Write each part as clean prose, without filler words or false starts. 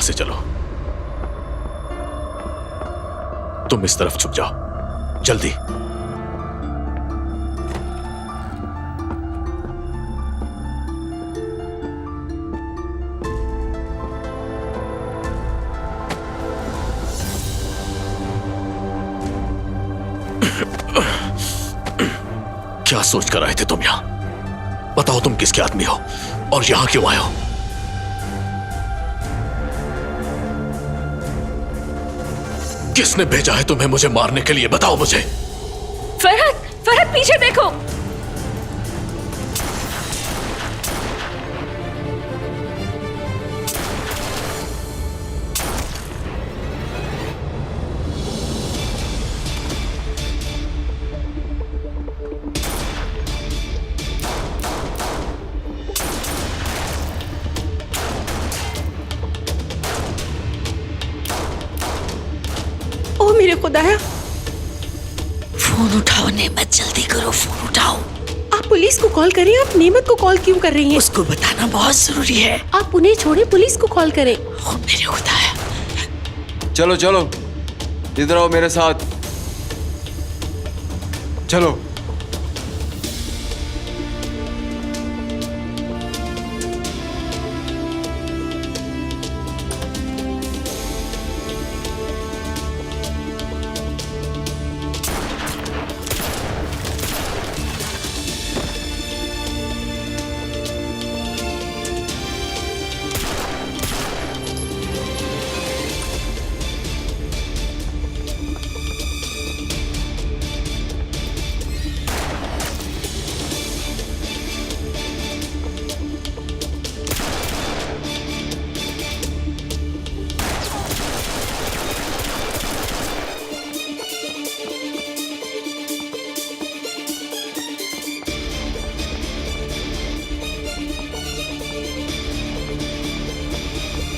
यहां से चलो। तुम इस तरफ छुप जाओ, जल्दी। क्या सोच कर आए थे तुम यहां? बताओ तुम किसके आदमी हो और यहां क्यों आए हो? किसने भेजा है तुम्हें मुझे मारने के लिए? बताओ मुझे। फरहत, फरहत पीछे देखो। ओ मेरे खुदाया। फोन उठाओ नेमत, जल्दी करो, फोन उठाओ। आप पुलिस को कॉल करें। आप नेमत को कॉल क्यों कर रही हैं? उसको बताना बहुत जरूरी है। आप उन्हें छोड़े, पुलिस को कॉल करें। ओ मेरे खुदाया। चलो चलो, इधर आओ मेरे साथ, चलो।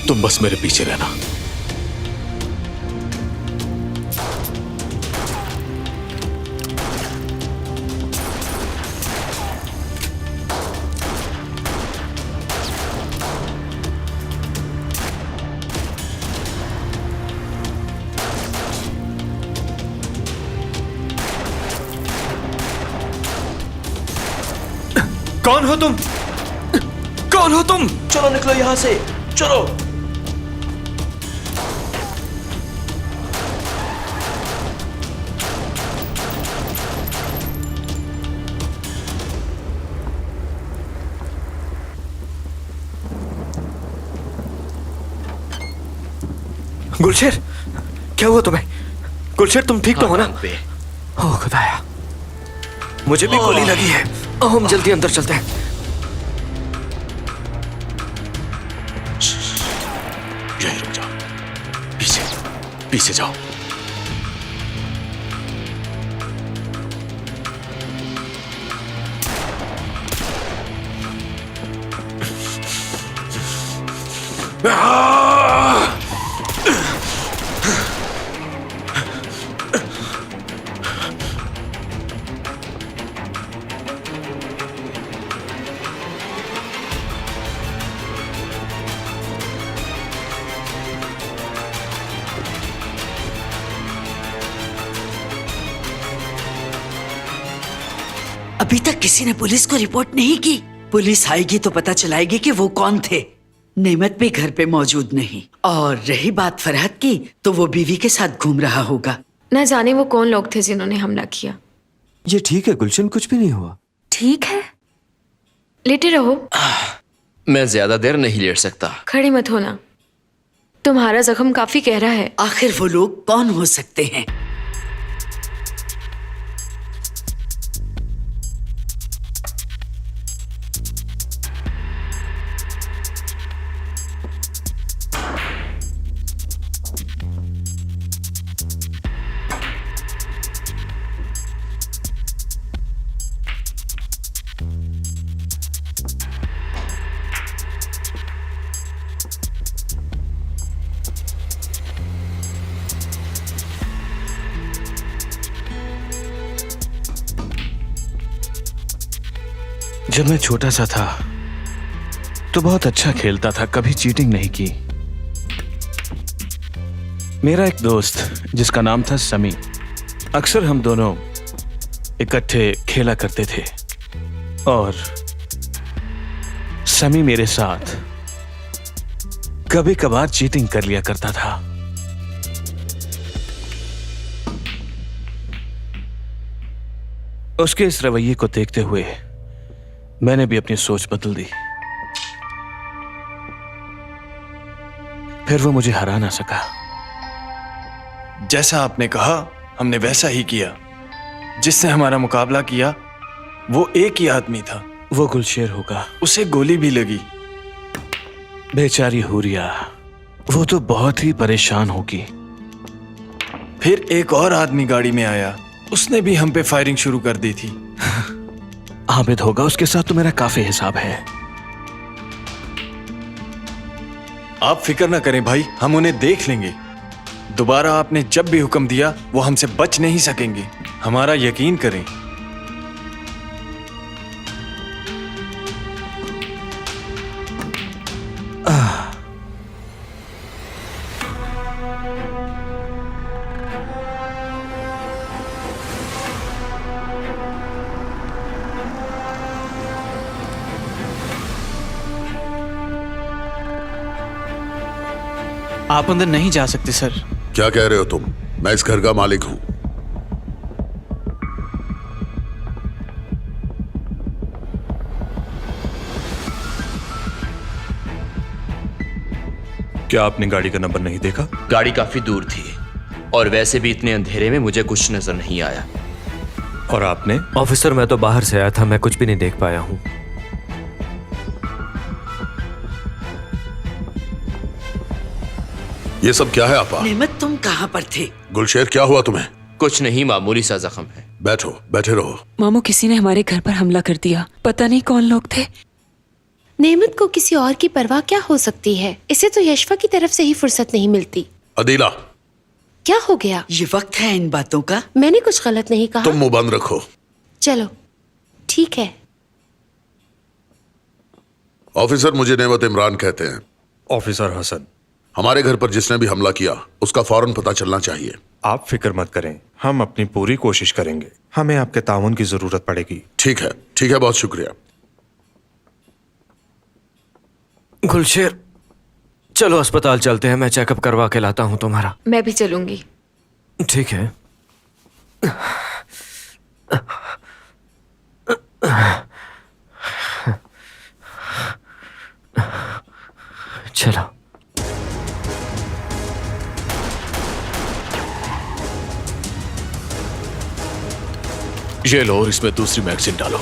तुम बस मेरे पीछे रहना। कौन हो तुम? कौन हो तुम? चलो निकलो यहां से, चलो। गुलशेर, क्या हुआ तुम्हें? गुलशेर, तुम ठीक तो हो ना? ओह खुदाया, मुझे भी गोली लगी है। हम जल्दी अंदर चलते हैं। यहीं रुक जाओ, पीछे पीछे जाओ। अभी तक किसी ने पुलिस को रिपोर्ट नहीं की। पुलिस आएगी तो पता चलाएगी कि वो कौन थे। नेमत भी घर पे मौजूद नहीं। और रही बात फरहत की, तो वो बीवी के साथ घूम रहा होगा। न जाने वो कौन लोग थे जिन्होंने हमला किया। ये ठीक है गुलशन, कुछ भी नहीं हुआ। ठीक है, लेटे रहो। मैं ज्यादा देर नहीं लेट सकता। खड़े मत होना, तुम्हारा जख्म काफी गहरा है। आखिर वो लोग कौन हो सकते हैं? जब मैं छोटा सा था तो बहुत अच्छा खेलता था, कभी चीटिंग नहीं की। मेरा एक दोस्त जिसका नाम था समी, अक्सर हम दोनों इकट्ठे खेला करते थे और समी मेरे साथ कभी कभार चीटिंग कर लिया करता था। उसके इस रवैये को देखते हुए मैंने भी अपनी सोच बदल दी। फिर वो मुझे हरा ना सका। जैसा आपने कहा हमने वैसा ही किया। जिससे हमारा मुकाबला किया वो एक ही आदमी था। वो गुलशेर होगा। उसे गोली भी लगी। बेचारी हुरिया, वो तो बहुत ही परेशान होगी। फिर एक और आदमी गाड़ी में आया, उसने भी हम पे फायरिंग शुरू कर दी थी। आबिद होगा, उसके साथ तो मेरा काफी हिसाब है। आप फिक्र ना करें भाई, हम उन्हें देख लेंगे। दोबारा आपने जब भी हुक्म दिया वो हमसे बच नहीं सकेंगे, हमारा यकीन करें। आप अंदर नहीं जा सकते सर। क्या कह रहे हो तुम? मैं इस घर का मालिक हूं। क्या आपने गाड़ी का नंबर नहीं देखा? गाड़ी काफी दूर थी और वैसे भी इतने अंधेरे में मुझे कुछ नजर नहीं आया। और आपने? ऑफिसर, मैं तो बाहर से आया था, मैं कुछ भी नहीं देख पाया हूं। ये सब क्या है आपा? नेमत, तुम कहाँ पर थे? गुलशेर, क्या हुआ तुम्हें? कुछ नहीं, मामूली सा जख्म है। बैठो, बैठे रहो। मामू, किसी ने हमारे घर पर हमला कर दिया। पता नहीं कौन लोग थे। नेमत को किसी और की परवाह क्या हो सकती है? इसे तो यशवा की तरफ से ही फुर्सत नहीं मिलती। अदीला, क्या हो गया? ये वक्त है इन बातों का। मैंने कुछ गलत नहीं कहा। तुम मुंह बंद रखो। चलो ठीक है। ऑफिसर, मुझे नेमत इमरान कहते हैं। ऑफिसर हसन। हमारे घर पर जिसने भी हमला किया उसका फौरन पता चलना चाहिए। आप फिक्र मत करें, हम अपनी पूरी कोशिश करेंगे। हमें आपके ताउन की जरूरत पड़ेगी। ठीक है, ठीक है, बहुत शुक्रिया। गुलशेर, चलो अस्पताल चलते हैं, मैं चेकअप करवा के लाता हूं तुम्हारा। मैं भी चलूंगी। ठीक है। चलो। ये लो और इसमें दूसरी मैगजीन डालो।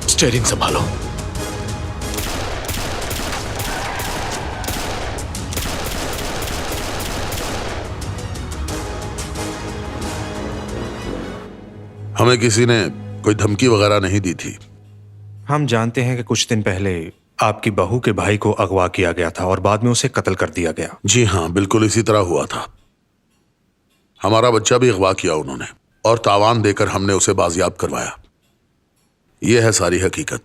स्टीयरिंग संभालो। हमें किसी ने कोई धमकी वगैरह नहीं दी थी। हम जानते हैं कि कुछ दिन पहले आपकी बहू के भाई को अगवा किया गया था और बाद में उसे कत्ल कर दिया गया। जी हाँ, बिल्कुल इसी तरह हुआ था। हमारा बच्चा भी अगवा किया उन्होंने और तावान देकर हमने उसे बाजियाब करवाया। यह है सारी हकीकत।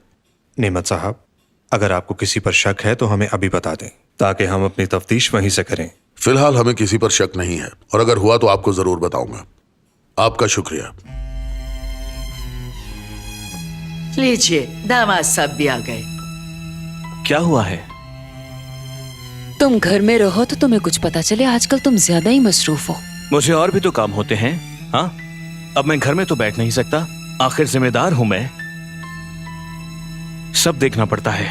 नेमत साहब, अगर आपको किसी पर शक है तो हमें अभी बता दें ताकि हम अपनी तफ्तीश वहीं से करें। फिलहाल हमें किसी पर शक नहीं है और अगर हुआ तो आपको जरूर बताऊंगा। आपका शुक्रिया। लीजिए, दामाद साहब भी आ गए। क्या हुआ है? तुम घर में रहो तो तुम्हें कुछ पता चले। आजकल तुम ज्यादा ही मसरूफ हो। मुझे और भी तो काम होते हैं। हाँ, अब मैं घर में तो बैठ नहीं सकता, आखिर जिम्मेदार हूं मैं, सब देखना पड़ता है।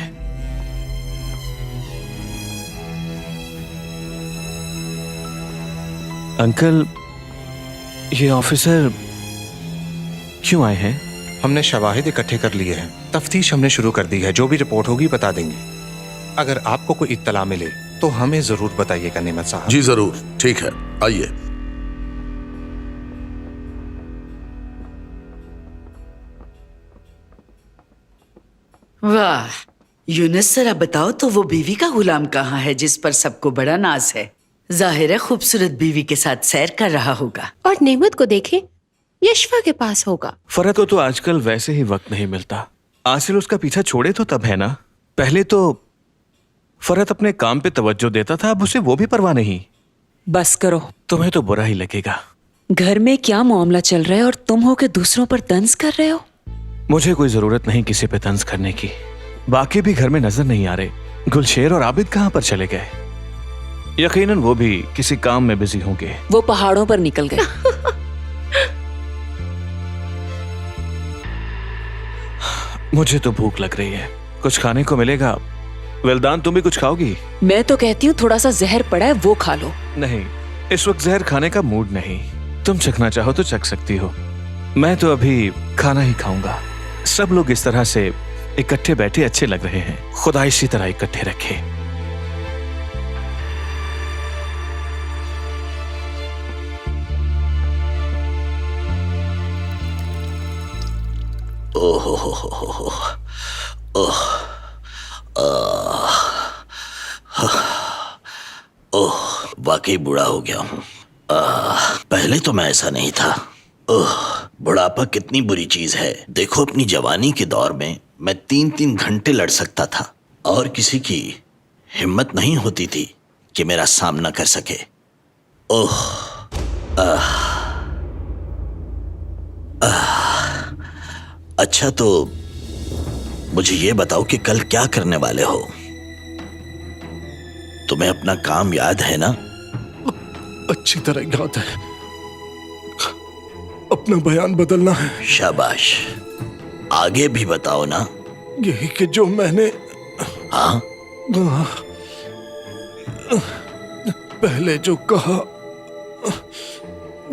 अंकल, ये ऑफिसर क्यों आए हैं? हमने शवाहिद इकट्ठे कर लिए हैं, तफ्तीश हमने शुरू कर दी है। जो भी रिपोर्ट होगी बता देंगे। अगर आपको कोई इत्तला मिले तो हमें जरूर बताइएगा नेमत साहब। जी जरूर, ठीक है, आइए। वाह यूनुस, जरा बताओ तो वो बीवी का गुलाम कहाँ है जिस पर सबको बड़ा नाज है? जाहिर है खूबसूरत बीवी के साथ सैर कर रहा होगा। और नेमत को देखे, यशफा के पास होगा। फरहत को तो आजकल वैसे ही वक्त नहीं मिलता। आसिल उसका पीछा छोड़े तो तब है ना। पहले तो फरहत अपने काम पे तवज्जो देता था, अब उसे वो भी परवाह नहीं। बस करो, तुम्हें तो बुरा ही लगेगा। घर में क्या मामला चल रहा है और तुम हो के दूसरों पर तंज कर रहे हो? मुझे कोई जरूरत नहीं किसी पे तंज करने की। बाकी भी घर में नजर नहीं आ रहे। गुलशेर और आबिद कहाँ पर चले गए? यकीनन वो भी किसी काम में बिजी होंगे। वो पहाड़ों पर निकल गए। मुझे तो भूख लग रही है, कुछ खाने को मिलेगा? वेलदान, तुम भी कुछ खाओगी? मैं तो कहती हूँ थोड़ा सा जहर पड़ा है, वो खा लो। नहीं, इस वक्त जहर खाने का मूड नहीं। तुम चखना चाहो तो चख सकती हो, मैं तो अभी खाना ही खाऊंगा। सब लोग इस तरह से इकट्ठे बैठे अच्छे लग रहे हैं। खुदा इसी तरह इकट्ठे रखे। ओह ओह ओह, वाकई बूढ़ा हो गया हूँ। पहले तो मैं ऐसा नहीं था। ओह, बुढ़ापा कितनी बुरी चीज है। देखो, अपनी जवानी के दौर में मैं 3-3 घंटे लड़ सकता था और किसी की हिम्मत नहीं होती थी कि मेरा सामना कर सके। ओह अच्छा, तो मुझे ये बताओ कि कल क्या करने वाले हो? तुम्हें अपना काम याद है ना? अच्छी तरह याद है। अपना बयान बदलना है। शाबाश, आगे भी बताओ ना। यही कि जो मैंने हाँ पहले जो कहा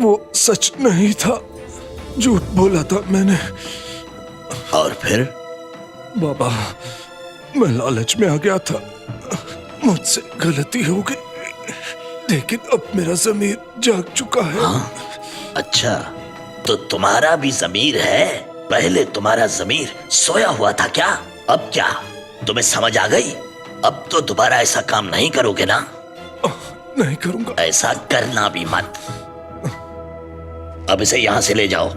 वो सच नहीं था, झूठ बोला था मैंने। और फिर? बाबा, मैं लालच में आ गया था, मुझसे गलती हो गई, लेकिन अब मेरा ज़मीर जाग चुका है। हाँ? अच्छा, तो तुम्हारा भी ज़मीर है? पहले तुम्हारा ज़मीर सोया हुआ था क्या? अब क्या तुम्हें समझ आ गई? अब तो दोबारा ऐसा काम नहीं करोगे ना? नहीं करूंगा। ऐसा करना भी मत। अब इसे यहां से ले जाओ।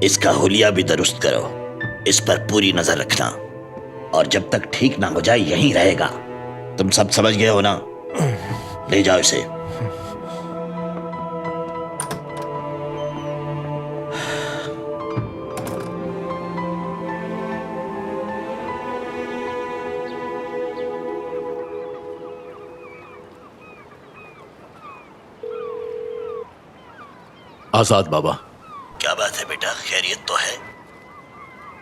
इसका हुलिया भी दुरुस्त करो। इस पर पूरी नजर रखना, और जब तक ठीक ना हो जाए यहीं रहेगा। तुम सब समझ गए हो ना? ले जाओ इसे। आजाद बाबा। क्या बात है बेटा, खैरियत तो है?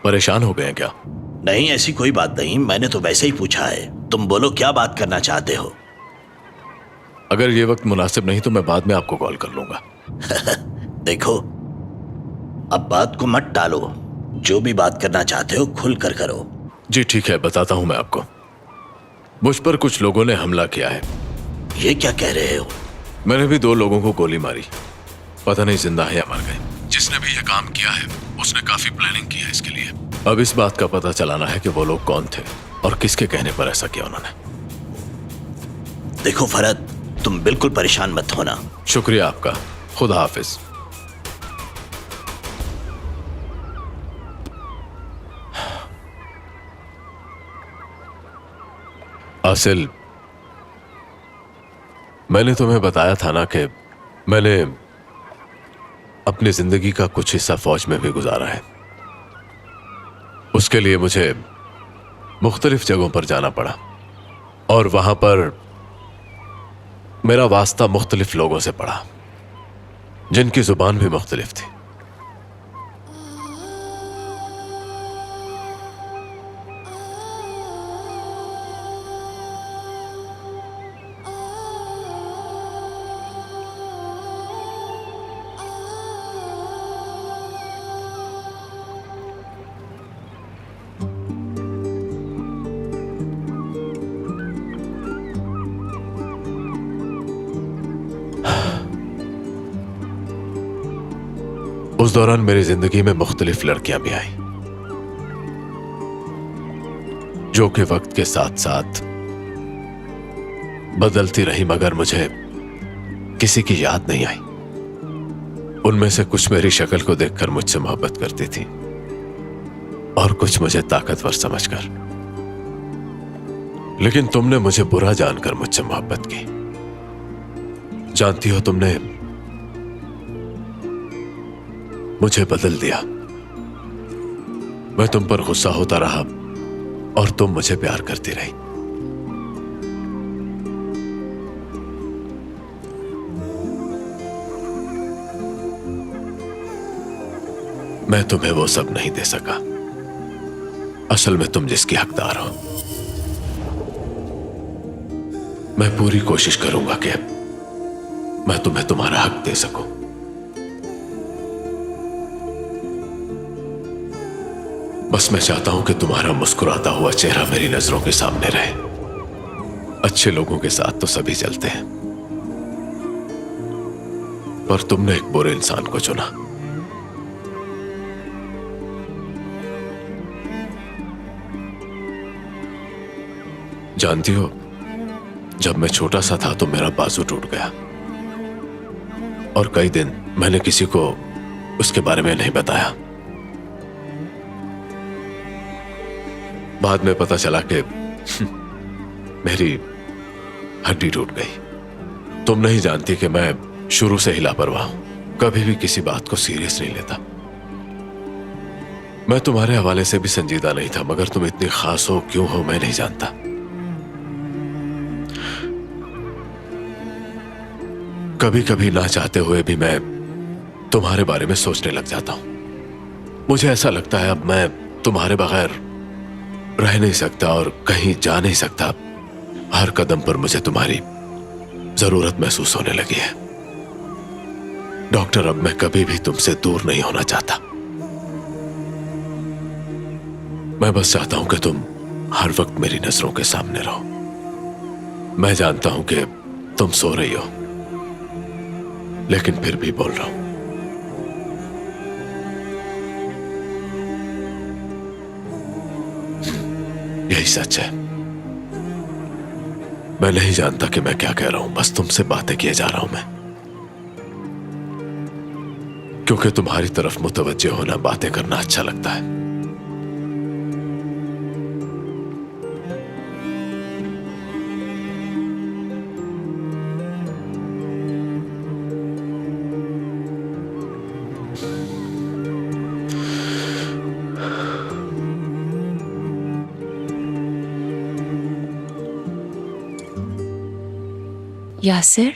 परेशान हो गए हैं क्या? नहीं, ऐसी कोई बात नहीं, मैंने तो वैसे ही पूछा है। तुम बोलो, क्या बात करना चाहते हो? अगर ये वक्त मुनासिब नहीं तो मैं बाद में आपको कॉल कर लूंगा। देखो, अब बात को मत टालो। जो भी बात करना चाहते हो खुल कर करो। जी ठीक है, बताता हूं मैं आपको। मुझ पर कुछ लोगों ने हमला किया है। ये क्या कह रहे हो? मैंने भी 2 लोगों को गोली मारी, पता नहीं जिंदा है या मर गए। जिसने भी ये काम किया है उसने काफी प्लानिंग की है इसके लिए। अब इस बात का पता चलाना है कि वो लोग कौन थे और किसके कहने पर ऐसा किया उन्होंने। देखो फरहत, तुम बिल्कुल परेशान मत होना। शुक्रिया आपका, खुदा हाफिज। आसिल, मैंने तुम्हें बताया था ना कि मैंने अपनी जिंदगी का कुछ हिस्सा फौज में भी गुजारा है। उसके लिए मुझे मुख्तलिफ जगहों पर जाना पड़ा और वहां पर मेरा वास्ता मुख्तलिफ लोगों से पड़ा जिनकी जुबान भी मुख्तलिफ थी। उस दौरान मेरी जिंदगी में मुख्तलिफ लड़कियां भी आई। जो कि वक्त के साथ साथ बदलती रही, मगर मुझे किसी की याद नहीं आई। उनमें से कुछ मेरी शक्ल को देखकर मुझसे मोहब्बत करती थी और कुछ मुझे ताकतवर समझकर। लेकिन तुमने मुझे बुरा जानकर मुझसे मोहब्बत की। जानती हो, तुमने मुझे बदल दिया। मैं तुम पर गुस्सा होता रहा और तुम मुझे प्यार करती रही। मैं तुम्हें वो सब नहीं दे सका। असल में तुम जिसकी हकदार हो। मैं पूरी कोशिश करूंगा कि मैं तुम्हें तुम्हारा हक दे सकूं। बस मैं चाहता हूं कि तुम्हारा मुस्कुराता हुआ चेहरा मेरी नजरों के सामने रहे। अच्छे लोगों के साथ तो सभी चलते हैं, पर तुमने एक बुरे इंसान को चुना। जानती हो, जब मैं छोटा सा था तो मेरा बाजू टूट गया और कई दिन मैंने किसी को उसके बारे में नहीं बताया। बाद में पता चला कि मेरी हड्डी टूट गई। तुम नहीं जानती कि मैं शुरू से ही लापरवाह हूं, कभी भी किसी बात को सीरियस नहीं लेता। मैं तुम्हारे हवाले से भी संजीदा नहीं था, मगर तुम इतनी खास हो क्यों हो मैं नहीं जानता। कभी कभी ना चाहते हुए भी मैं तुम्हारे बारे में सोचने लग जाता हूं। मुझे ऐसा लगता है अब मैं तुम्हारे बगैर रह नहीं सकता और कहीं जा नहीं सकता। हर कदम पर मुझे तुम्हारी जरूरत महसूस होने लगी है। डॉक्टर, अब मैं कभी भी तुमसे दूर नहीं होना चाहता। मैं बस चाहता हूं कि तुम हर वक्त मेरी नजरों के सामने रहो। मैं जानता हूं कि तुम सो रही हो, लेकिन फिर भी बोल रहा हूं। यही सच है। मैं नहीं जानता कि मैं क्या कह रहा हूं, बस तुमसे बातें किए जा रहा हूं मैं, क्योंकि तुम्हारी तरफ मुतवज्जे होना, बातें करना अच्छा लगता है। यासिर,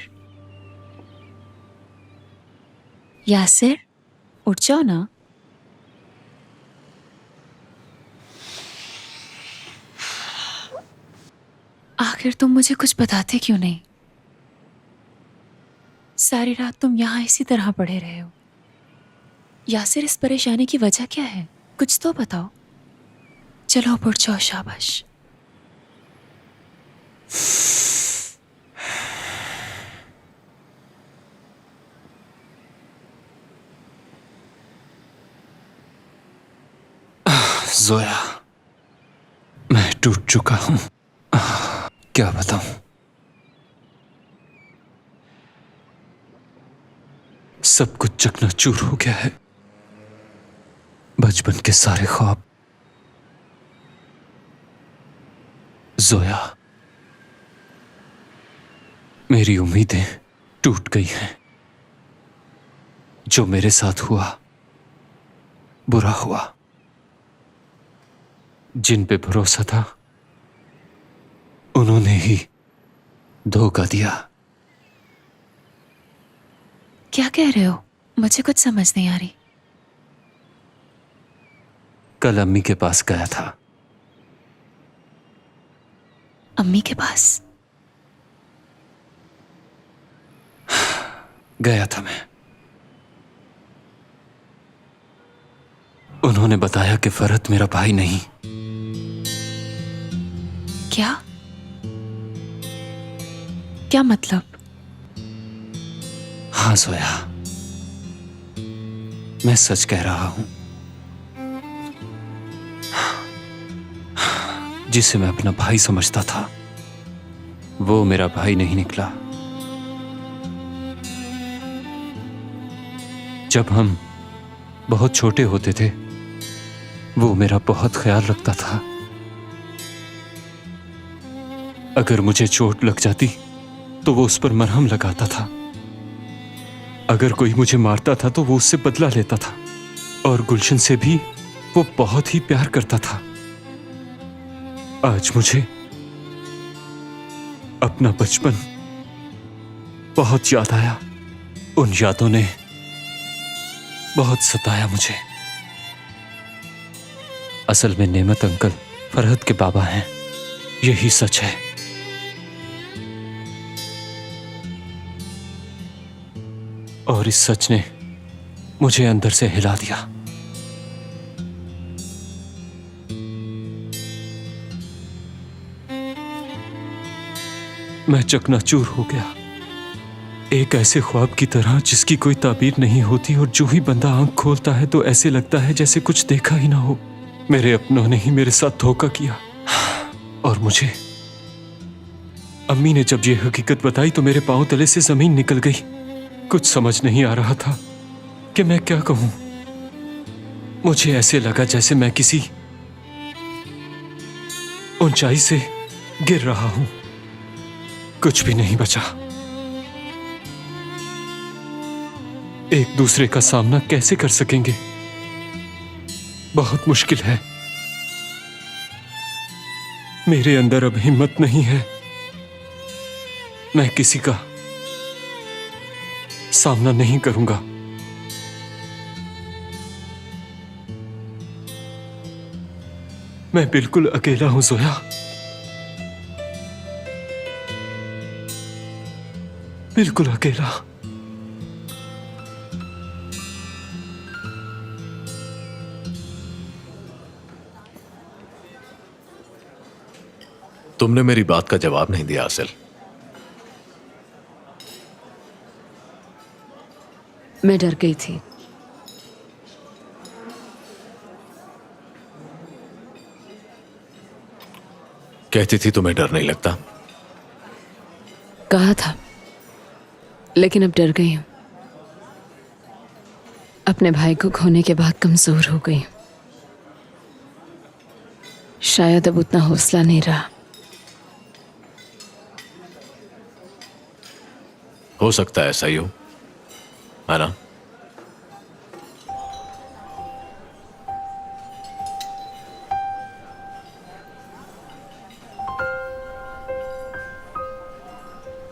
यासिर, उठ जाओ ना। आखिर तुम मुझे कुछ बताते क्यों नहीं? सारी रात तुम यहां इसी तरह पड़े रहे हो। यासिर, इस परेशानी की वजह क्या है? कुछ तो बताओ। चलो अब उठ जाओ, शाबाश। जोया, मैं टूट चुका हूं। क्या बताऊं? सब कुछ चकनाचूर हो गया है। बचपन के सारे ख्वाब। जोया, मेरी उम्मीदें टूट गई हैं। जो मेरे साथ हुआ बुरा हुआ। जिन पे भरोसा था उन्होंने ही धोखा दिया। क्या कह रहे हो? मुझे कुछ समझ नहीं आ रही। कल अम्मी के पास गया था। अम्मी के पास गया था मैं। उन्होंने बताया कि फरहत मेरा भाई नहीं। क्या? क्या मतलब? हाँ जोया, मैं सच कह रहा हूं। जिसे मैं अपना भाई समझता था वो मेरा भाई नहीं निकला। जब हम बहुत छोटे होते थे वो मेरा बहुत ख्याल रखता था। अगर मुझे चोट लग जाती तो वो उस पर मरहम लगाता था। अगर कोई मुझे मारता था तो वो उससे बदला लेता था। और गुलशन से भी वो बहुत ही प्यार करता था। आज मुझे अपना बचपन बहुत याद आया। उन यादों ने बहुत सताया मुझे। असल में नेमत अंकल फरहत के बाबा हैं, यही सच है। और इस सच ने मुझे अंदर से हिला दिया। मैं चकनाचूर हो गया, एक ऐसे ख्वाब की तरह जिसकी कोई ताबीर नहीं होती, और जो ही बंदा आंख खोलता है तो ऐसे लगता है जैसे कुछ देखा ही ना हो। मेरे अपनों ने ही मेरे साथ धोखा किया। और मुझे अम्मी ने जब ये हकीकत बताई तो मेरे पांव तले से जमीन निकल गई। कुछ समझ नहीं आ रहा था कि मैं क्या कहूं। मुझे ऐसे लगा जैसे मैं किसी ऊंचाई से गिर रहा हूं। कुछ भी नहीं बचा। एक दूसरे का सामना कैसे कर सकेंगे? बहुत मुश्किल है। मेरे अंदर अब हिम्मत नहीं है। मैं किसी का सामना नहीं करूंगा। मैं बिल्कुल अकेला हूं जोया। बिल्कुल अकेला। तुमने मेरी बात का जवाब नहीं दिया असल। मैं डर गई थी। कहती थी तुम्हें डर नहीं लगता। कहा था, लेकिन अब डर गई हूं। अपने भाई को खोने के बाद कमजोर हो गई हूं। शायद अब उतना हौसला नहीं रहा। हो सकता है ऐसा ही हो, है ना?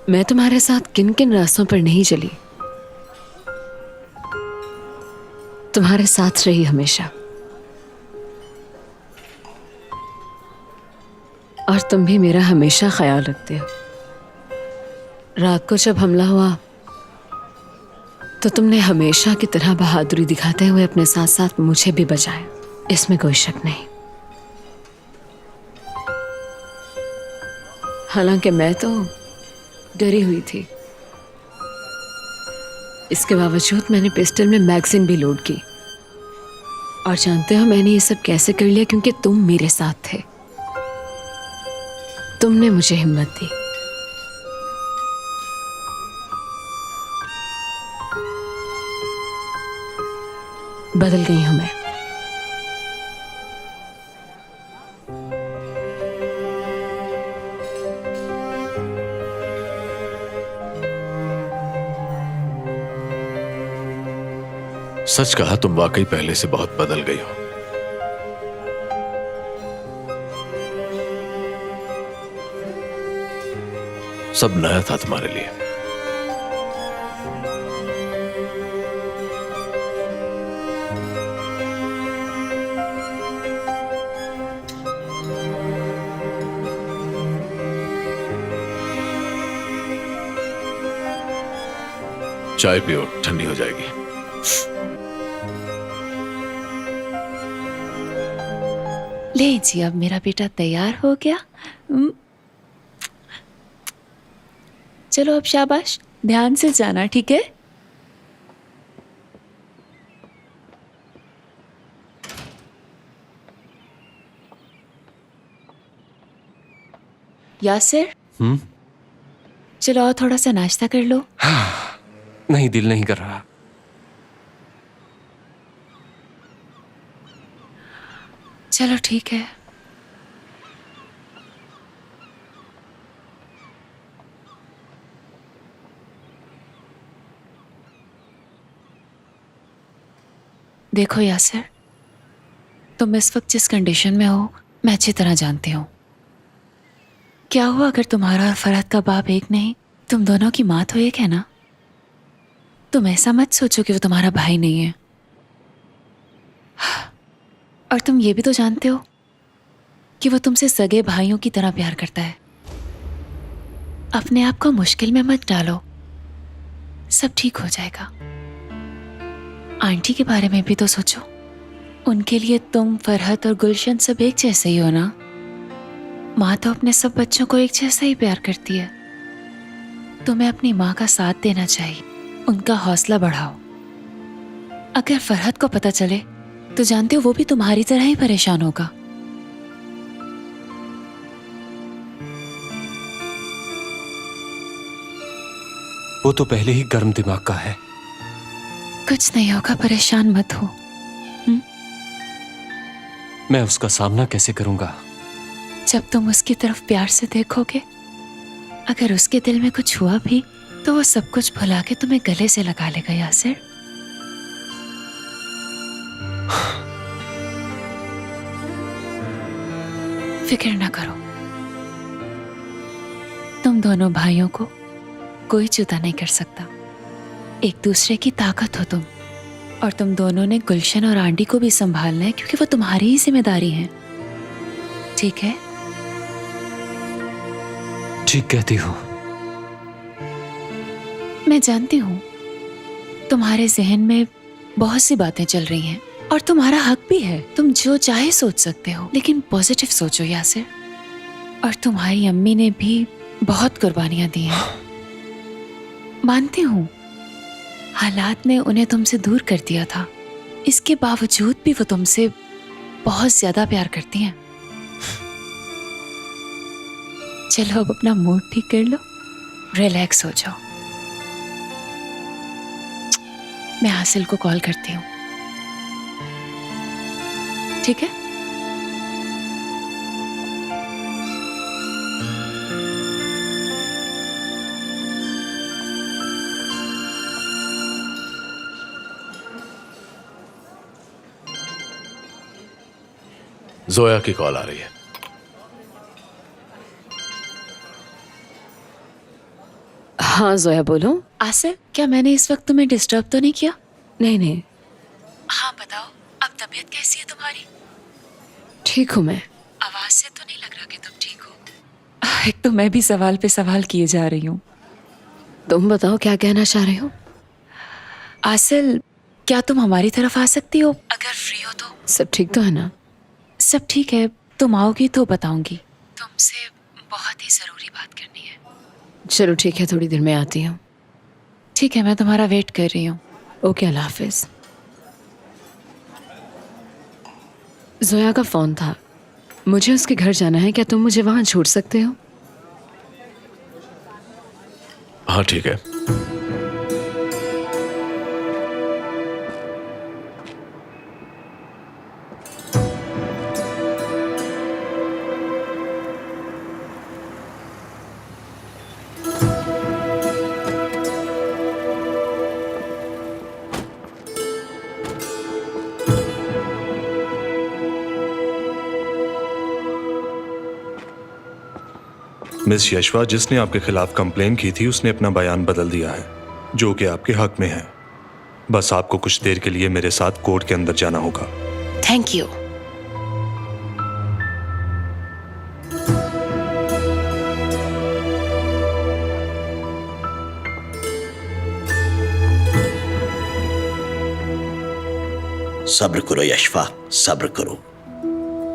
मैं तुम्हारे साथ किन किन रास्तों पर नहीं चली, तुम्हारे साथ रही हमेशा। और तुम भी मेरा हमेशा ख्याल रखते हो। रात को जब हमला हुआ तो तुमने हमेशा की तरह बहादुरी दिखाते हुए अपने साथ साथ मुझे भी बचाया, इसमें कोई शक नहीं। हालांकि मैं तो डरी हुई थी। इसके बावजूद मैंने पिस्टल में मैगजीन भी लोड की। और जानते हो मैंने ये सब कैसे कर लिया? क्योंकि तुम मेरे साथ थे। तुमने मुझे हिम्मत दी। बदल गई हूं मैं। सच कहा, तुम वाकई पहले से बहुत बदल गई हो। सब नया था तुम्हारे लिए। चाय पियो, ठंडी हो जाएगी। ले जी, अब मेरा बेटा तैयार हो गया। चलो अब शाबाश, ध्यान से जाना, ठीक है? यासिर, हम्म? चलो और थोड़ा सा नाश्ता कर लो। नहीं, दिल नहीं कर रहा। चलो ठीक है। देखो यासिर, तुम इस वक्त जिस कंडीशन में हो मैं अच्छी तरह जानती हूँ। क्या हुआ अगर तुम्हारा और फरहत का बाप एक नहीं, तुम दोनों की माँ तो एक है ना। तुम ऐसा मत सोचो कि वो तुम्हारा भाई नहीं है। और तुम ये भी तो जानते हो कि वो तुमसे सगे भाइयों की तरह प्यार करता है। अपने आप को मुश्किल में मत डालो, सब ठीक हो जाएगा। आंटी के बारे में भी तो सोचो, उनके लिए तुम, फरहत और गुलशन सब एक जैसे ही हो ना। माँ तो अपने सब बच्चों को एक जैसा ही प्यार करती है। तुम्हें अपनी माँ का साथ देना चाहिए, उनका हौसला बढ़ाओ। अगर फरहत को पता चले तो जानते हो वो भी तुम्हारी तरह ही परेशान होगा। वो तो पहले ही गर्म दिमाग का है। कुछ नहीं होगा, परेशान मत हो। मैं उसका सामना कैसे करूंगा? जब तुम उसकी तरफ प्यार से देखोगे, अगर उसके दिल में कुछ हुआ भी तो वो सब कुछ भुला के तुम्हें गले से लगा लेगा यासिर। फिक्र ना करो, तुम दोनों भाइयों को कोई जुदा नहीं कर सकता। एक दूसरे की ताकत हो तुम, और तुम दोनों ने गुलशन और आंटी को भी संभालना है क्योंकि वो तुम्हारी ही जिम्मेदारी है। ठीक है? ठीक कहती हो। मैं जानती हूँ तुम्हारे जहन में बहुत सी बातें चल रही हैं और तुम्हारा हक भी है, तुम जो चाहे सोच सकते हो, लेकिन पॉजिटिव सोचो यासिर। और तुम्हारी अम्मी ने भी बहुत कुर्बानियां दी हैं। मानती हूँ हालात ने उन्हें तुमसे दूर कर दिया था, इसके बावजूद भी वो तुमसे बहुत ज्यादा प्यार करती हैं। चलो अब अपना मूड ठीक कर लो, रिलैक्स हो जाओ। मैं हासिल को कॉल करती हूँ, ठीक है? जोया की कॉल आ रही है। हाँ जोया बोलो। आसिफ, क्या मैंने इस वक्त तुम्हें डिस्टर्ब तो नहीं किया? नहीं नहीं। हाँ बताओ, अब तबीयत कैसी है तुम्हारी? ठीक हूँ मैं। आवाज से तो नहीं लग रहा कि तुम ठीक हो। एक तो मैं भी सवाल पे सवाल किए जा रही हूँ। तुम बताओ क्या कहना चाह रहे हो? आसिल, क्या तुम हमारी तरफ आ सकती हो अगर फ्री हो तो? सब ठीक तो है ना? सब ठीक है, तुम आओगी तो बताऊंगी। तुमसे बहुत ही जरूरी बात करनी है। चलो ठीक है, थोड़ी देर में आती हूँ। ठीक है, मैं तुम्हारा वेट कर रही हूँ। ओके, अल्लाह हाफिज। जोया का फोन था, मुझे उसके घर जाना है, क्या तुम मुझे वहां छोड़ सकते हो? हाँ ठीक है। मिस यशवा, जिसने आपके खिलाफ कंप्लेन की थी उसने अपना बयान बदल दिया है, जो कि आपके हक में है। बस आपको कुछ देर के लिए मेरे साथ कोर्ट के अंदर जाना होगा। Thank you. सब्र करो यशफा, सब्र करो,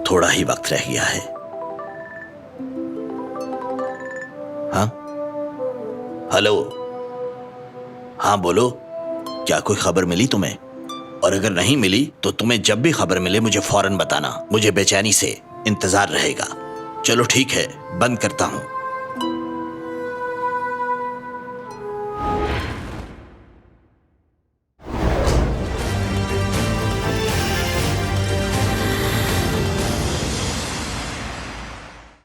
थोड़ा ही वक्त रह गया है। हाँ हेलो, हाँ बोलो, क्या कोई खबर मिली तुम्हें? और अगर नहीं मिली तो तुम्हें जब भी खबर मिले मुझे फौरन बताना, मुझे बेचैनी से इंतजार रहेगा। चलो ठीक है, बंद करता हूं।